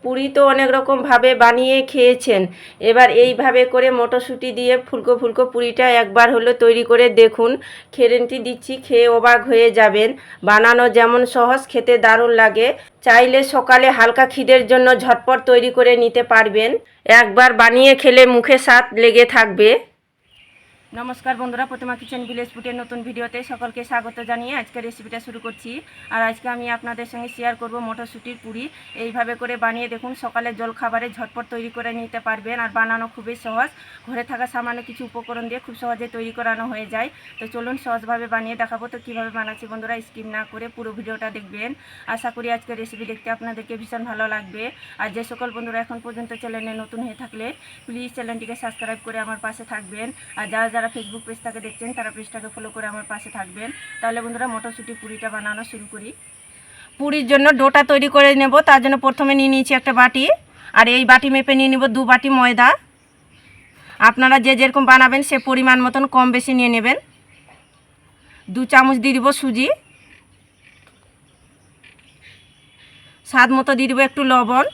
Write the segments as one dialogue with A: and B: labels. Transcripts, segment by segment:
A: পুরি তো অনেক রকমভাবে বানিয়ে খেয়েছেন, এবার এইভাবে করে মটরশুঁটি দিয়ে ফুলকো ফুলকো পুরিটা একবার হলো তৈরি করে দেখুন। গ্যারান্টি দিচ্ছি খেয়ে অবাক হয়ে যাবেন। বানানো যেমন সহজ, খেতে দারুণ লাগে। চাইলে সকালে হালকা খিদের জন্য ঝটপট তৈরি করে নিতে পারবেন। একবার বানিয়ে খেলে মুখে স্বাদ লেগে থাকবে। নমস্কার বন্ধুরা, প্রতিমা কিচেন ভিলেজ ফুডের নতুন ভিডিওতে সকলকে স্বাগত জানিয়ে আজকে রেসিপিটা শুরু করছি। আর আজকে আমি আপনাদের সঙ্গে শেয়ার করব মটরশুঁটির পুরি। এইভাবে করে বানিয়ে দেখুন, সকালে জলখাবারে ঝটপট তৈরি করে নিতে পারবেন। আর বানানো খুবই সহজ, ঘরে থাকা সামান্য কিছু উপকরণ দিয়ে খুব সহজে তৈরি করানো হয়ে যায়। তো চলুন সহজভাবে বানিয়ে দেখাবো। তো কীভাবে বানাচ্ছি বন্ধুরা, স্কিপ না করে পুরো ভিডিওটা দেখবেন। আশা করি আজকের রেসিপি দেখতে আপনাদেরকে ভীষণ ভালো লাগবে। আর যে সকল বন্ধুরা এখন পর্যন্ত চ্যানেলে নতুন হয়ে থাকলে প্লিজ চ্যানেলটিকে সাবস্ক্রাইব করে আমার পাশে থাকবেন। আর যারা ফেসবুক পেজ থেকে দেখছেন তারা পেজটাকে ফলো করে আমার পাশে থাকবেন। তাহলে বন্ধুরা মটরশুঁটি পুরিটা বানানো শুরু করি। পুরির জন্য ডোটা তৈরি করে নেব। তার জন্য প্রথমে নিয়ে নিয়েছি একটা বাটি, আর এই বাটি মেপে নিয়ে নেব 2 বাটি ময়দা। আপনারা যে যেরকম বানাবেন সে পরিমাণ মতন কম বেশি নিয়ে নেবেন। 2 চামচ দিয়ে দিব সুজি, স্বাদ মতো দিয়ে দিব একটু লবণ।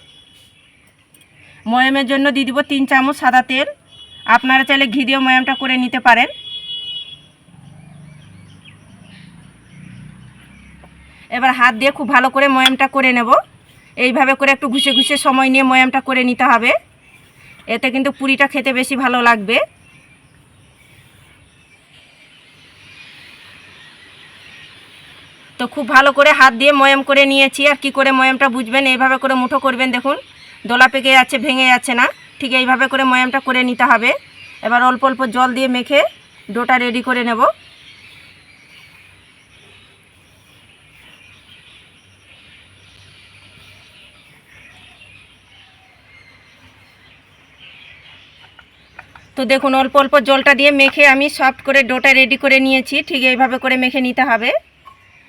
A: ময়ামের জন্য দিয়ে দিব 3 চামচ সাদা তেল। আপনারা চাইলে ঘি দিয়েও ময়ামটা করে নিতে পারেন। এবার হাত দিয়ে খুব ভালো করে ময়ামটা করে নেব। এইভাবে করে একটু ঘুষে ঘুষে সময় নিয়ে ময়ামটা করে নিতে হবে। এতে কিন্তু পুরিটা খেতে বেশি ভালো লাগবে। তো খুব ভালো করে হাত দিয়ে ময়াম করে নিয়েছি। আর কি করে ময়ামটা বুঝবেন, এইভাবে করে মুঠো করবেন। দেখুন দোলা পেকে যাচ্ছে, ভেঙে যাচ্ছে না। ঠিক এইভাবে করে ময়ামটা করে নিতে হবে। এবার অল্প অল্প জল দিয়ে মেখে ডোটা রেডি করে নেব। তো দেখুন অল্প অল্প জলটা দিয়ে মেখে আমি সফট করে ডোটা রেডি করে নিয়েছি। ঠিক এইভাবে করে মেখে নিতে হবে।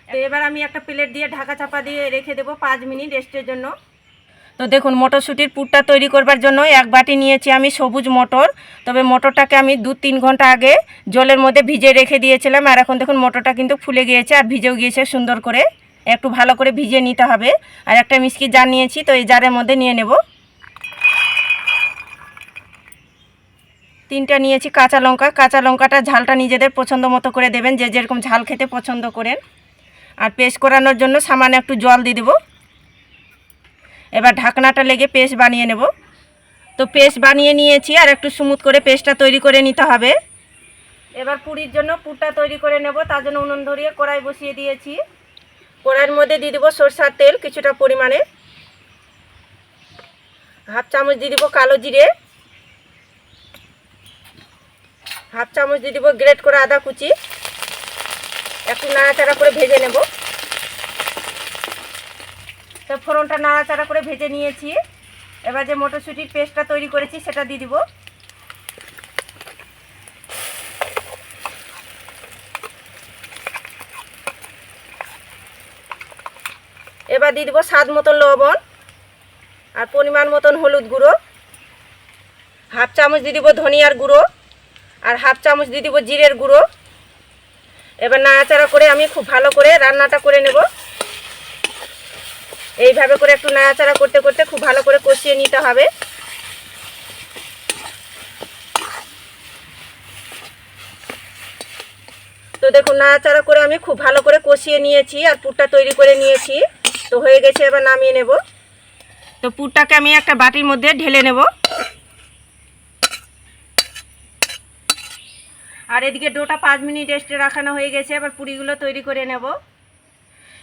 A: তো এবার আমি একটা প্লেট দিয়ে ঢাকা চাপা দিয়ে রেখে দেবো 5 মিনিট রেস্টের জন্য। তো দেখুন মটরশুঁটির পুরটা তৈরি করবার জন্য 1 বাটি নিয়েছি আমি সবুজ মটর। তবে মটরটাকে আমি 2-3 ঘন্টা আগে জলের মধ্যে ভিজে রেখে দিয়েছিলাম। আর এখন দেখুন মটরটা কিন্তু ফুলে গিয়েছে আর ভিজেও গিয়েছে সুন্দর করে। একটু ভালো করে ভিজিয়ে নিতে হবে। আর একটা মিষ্টি জার নিয়েছি, তো এই জারের মধ্যে নিয়ে নেব। 3টা নিয়েছি কাঁচা লঙ্কা। কাঁচা লঙ্কাটা ঝালটা নিজেদের পছন্দ মতো করে দেবেন, যে যেরকম ঝাল খেতে পছন্দ করেন। আর পেস্ট করানোর জন্য সামান্য একটু জল দিয়ে দেবো। এবার ঢাকনাটা লেগে পেস্ট বানিয়ে নেব। তো পেস্ট বানিয়ে নিয়েছি, আর একটু স্মুথ করে পেস্টটা তৈরি করে নিতে হবে। এবার পুরির জন্য পুরটা তৈরি করে নেব। তার জন্য উনুন ধরিয়ে কড়াই বসিয়ে দিয়েছি। কড়াইয়ের মধ্যে দিয়ে দেবো সরষার তেল কিছুটা পরিমাণে। 1/2 চামচ দিয়ে দেবো কালো জিরে। 1/2 চামচ দিয়ে দেবো গ্রেট করে আদা কুচি। একটু নাড়াচাড়া করে ভেজে নেব। তো ফোড়নটা নাড়াচাড়া করে ভেজে নিয়েছি। এবার যে মটরশুঁটির পেস্টটা তৈরি করেছি সেটা দিয়ে দিব। এবার দিয়ে দিব স্বাদ মতন লবণ আর পরিমাণ মতন হলুদ গুঁড়ো। 1/2 চামচ দিয়ে দিব ধনিয়ার গুঁড়ো আর 1/2 চামচ দিয়ে দিব জিরের গুঁড়ো। এবার নাড়াচাড়া করে আমি খুব ভালো করে রান্নাটা করে নেব। এইভাবে করে একটু নাড়াচাড়া করতে করতে খুব ভালো করে কষিয়ে নিতে হবে। তো দেখুন নাড়াচাড়া করে আমি খুব ভালো করে কষিয়ে নিয়েছি আর পুরটা তৈরি করে নিয়েছি। তো হয়ে গেছে, এবার নামিয়ে নেব। তো পুরটাকে আমি একটা বাটির মধ্যে ঢেলে নেব। আর এদিকে ডোটা 5 মিনিট রেস্টে রাখানো হয়ে গেছে। এবার পুরিগুলো তৈরি করে নেব।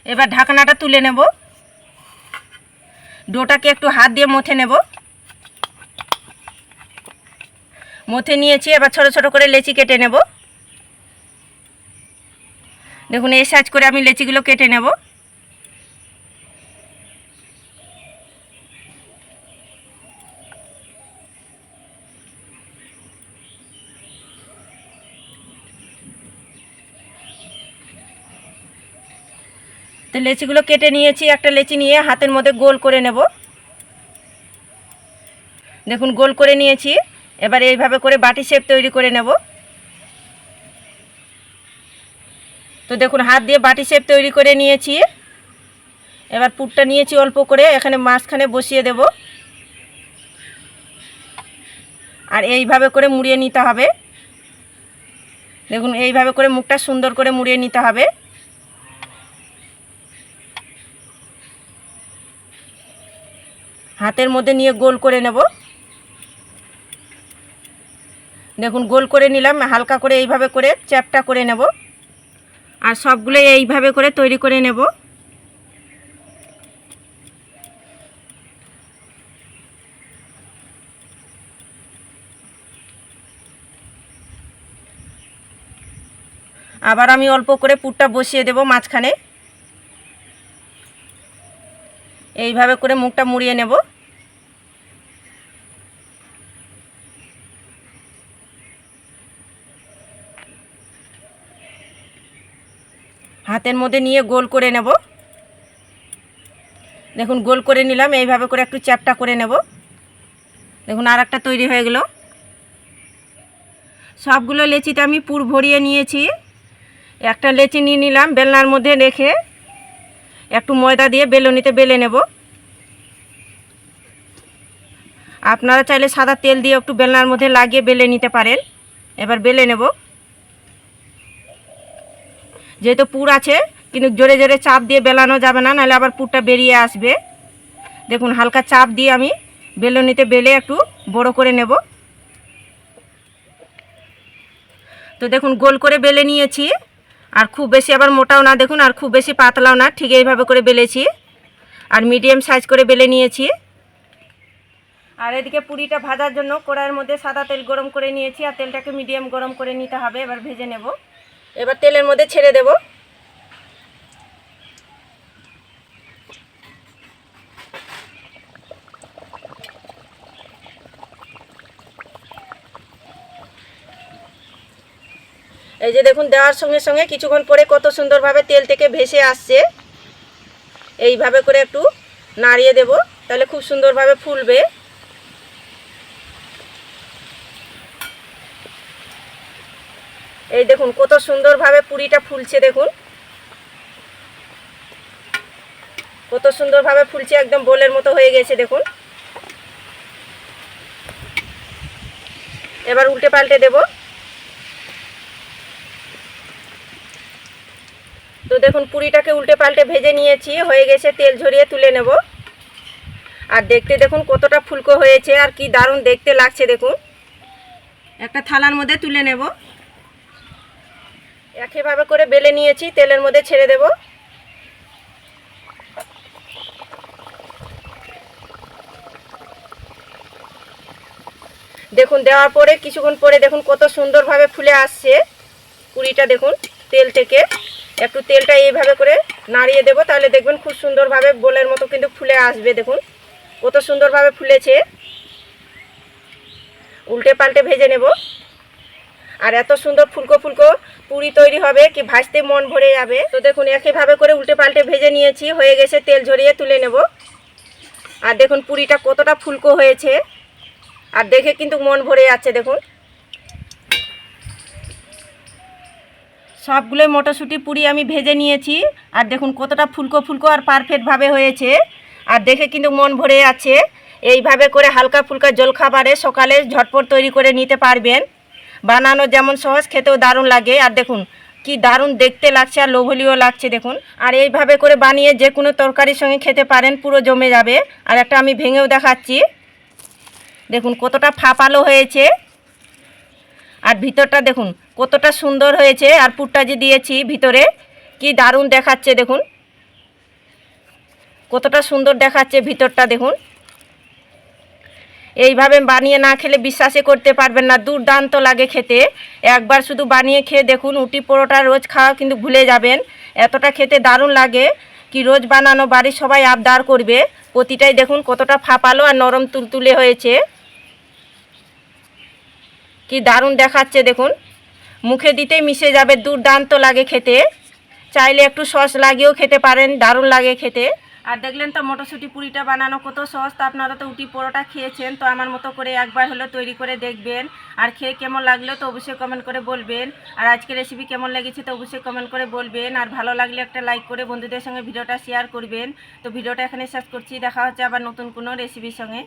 A: এবার ঢাকনাটা তুলে নেব। ডোটাকে একটু হাত দিয়ে মথে নেব। মথে নিয়েছি। এবার ছোট ছোট করে লেচি কেটে নেব। দেখুন এই সাইজ করে আমি লেচিগুলো কেটে নেব। তো লেচিগুলো কেটে নিয়েছি। একটা লেচি নিয়ে হাতের মধ্যে গোল করে নেব। দেখুন গোল করে নিয়েছি। এবার এইভাবে করে বাটি শেপ তৈরি করে নেব। তো দেখুন হাত দিয়ে বাটি শেপ তৈরি করে নিয়েছি। এবার পুরটা নিয়েছি অল্প করে, এখানে মাঝখানে বসিয়ে দেব আর এইভাবে করে মুড়িয়ে নিতে হবে। দেখুন এইভাবে করে মুখটা সুন্দর করে মুড়িয়ে নিতে হবে। হাতের মধ্যে নিয়ে গোল করে নেব। দেখুন গোল করে নিলাম, হালকা করে এইভাবে করে চ্যাপটা করে নেব আর সবগুলো এইভাবে করে তৈরি করে নেব। আবার আমি অল্প করে পুরটা বসিয়ে দেব মাঝখানে, এইভাবে করে মুখটা মুড়িয়ে নেব। হাতের মধ্যে নিয়ে গোল করে নেব। দেখুন গোল করে নিলাম, এইভাবে করে একটু চ্যাপটা করে নেব। দেখুন আর একটা তৈরি হয়ে গেল। সবগুলো লেচিতে আমি পুর ভরিয়ে নিয়েছি। একটা লেচি নিয়ে নিলাম, বেলনার মধ্যে রেখে একটু ময়দা দিয়ে বেলুনিতে বেলে নেব। আপনারা চাইলে সাদা তেল দিয়ে একটু বেলনার মধ্যে লাগিয়ে বেলে নিতে পারেন। এবার বেলে নেব। যেহেতু পুর আছে, কিন্তু জোরে জোরে চাপ দিয়ে বেলানো যাবে না, নাহলে আবার পুরটা বেরিয়ে আসবে। দেখুন হালকা চাপ দিয়ে আমি বেলুনিতে বেলে একটু বড় করে নেব। তো দেখুন গোল করে বেলে নিয়েছি, আর খুব বেশি আবার মোটাও না দেখুন, আর খুব বেশি পাতলাও না, ঠিক এইভাবে করে বেলেছি আর মিডিয়াম সাইজ করে বেলে নিয়েছি। আর এদিকে পুরিটা ভাজার জন্য কড়াইয়ের মধ্যে সাদা তেল গরম করে নিয়েছি, আর তেলটাকে মিডিয়াম গরম করে নিতে হবে। এবার ভেজে নেব। এবার তেলের মধ্যে ছেড়ে দেব। এই যে দেখুন দেওয়ার সঙ্গে সঙ্গে কিছুক্ষণ পরে কত সুন্দরভাবে তেল থেকে ভেসে আসছে। এইভাবে করে একটু নাড়িয়ে দেব, তাহলে খুব সুন্দরভাবে ফুলবে। এই দেখুন কত সুন্দরভাবে পুরিটা ফুলছে। দেখুন কত সুন্দরভাবে ফুলছে, একদম বোলের মতো হয়ে গেছে দেখুন। এবার উল্টে পাল্টে দেব। তো দেখুন পুরিটাকে উল্টে পাল্টে ভেজে নিয়েছি, হয়ে গেছে। তেল ঝরিয়ে তুলে নেব। আর দেখতে দেখুন কতটা ফুলকো হয়েছে, আর কি দারুণ দেখতে লাগছে। দেখুন একটা থালার মধ্যে তুলে নেব। একইভাবে করে বেলে নিয়েছি, তেলের মধ্যে ছেড়ে দেব। দেখুন দেওয়ার পরে কিছুক্ষণ পরে দেখুন কত সুন্দরভাবে ফুলে আসছে পুরিটা। দেখুন তেল থেকে একটু তেলটা এইভাবে করে নাড়িয়ে দেব, তাহলে দেখবেন খুব সুন্দরভাবে বোলের মতো কিন্তু ফুলে আসবে। দেখুন কত সুন্দরভাবে ফুলেছে। উল্টে পাল্টে ভেজে নেব। আর এত সুন্দর ফুলকো ফুলকো পুরি তৈরি হবে কি ভাজতে মন ভরে যাবে। তো দেখুন একইভাবে করে উল্টে পাল্টে ভেজে নিয়েছি, হয়ে গেছে। তেল ঝরিয়ে তুলে নেব। আর দেখুন পুরিটা কতটা ফুলকো হয়েছে, আর দেখে কিন্তু মন ভরে যাচ্ছে। দেখুন সবগুলো মটরশুঁটি পুরি আমি ভেজে নিয়েছি, আর দেখুন কতটা ফুলকো ফুলকো আর পারফেক্টভাবে হয়েছে, আর দেখে কিন্তু মন ভরে যাচ্ছে। এইভাবে করে হালকা ফুলকা জলখাবারে সকালে ঝটপট তৈরি করে নিতে পারবেন। বানানো যেমন সহজ, খেতেও দারুণ লাগে। আর দেখুন কি দারুণ দেখতে লাগছে আর লোভনীয় লাগছে। দেখুন আর এইভাবে করে বানিয়ে যে কোনো তরকারির সঙ্গে খেতে পারেন, পুরো জমে যাবে। আর একটা আমি ভেঙেও দেখাচ্ছি। দেখুন কতটা ফাঁপালো হয়েছে, আর ভিতরটা দেখুন কতটা সুন্দর হয়েছে। আর পুরটা যে দিয়েছি ভিতরে কি দারুণ দেখাচ্ছে। দেখুন কতটা সুন্দর দেখাচ্ছে ভিতরটা। দেখুন এইভাবে বানিয়ে না খেলে বিশ্বাসই করতে পারবেন না, দুর্দান্ত লাগে খেতে। একবার শুধু বানিয়ে খেয়ে দেখুন, রুটি পরোটা রোজ খাওয়া কিন্তু ভুলে যাবেন, এতটা খেতে দারুণ লাগে। কি রোজ বানানো, বাড়ির সবাই আবদার করবে। প্রতিটাই দেখুন কতটা ফাঁপালো আর নরম তুলতুলে হয়েছে, কি দারুণ দেখাচ্ছে। দেখুন মুখে দিতেই মিশে যাবে, দুর্দান্ত লাগে খেতে। চাইলে একটু সস লাগিয়েও খেতে পারেন, দারুণ লাগে খেতে। আর দেখলেন তো মটরশুঁটি পুরিটা বানানো কত সহজ। তো আপনারা তো উটি পরোটা খেয়েছেন, তো আমার মতো করে একবার হলো তৈরি করে দেখবেন। আর খেয়ে কেমন লাগলো তো অবশ্যই কমেন্ট করে বলবেন। আর আজকে রেসিপি কেমন লেগেছে তো অবশ্যই কমেন্ট করে বলবেন। আর ভালো লাগলে একটা লাইক করে বন্ধুদের সঙ্গে ভিডিওটা শেয়ার করবেন। তো ভিডিওটা এখানে শেষ করছি, দেখা হচ্ছে আবার নতুন কোনো রেসিপির সঙ্গে।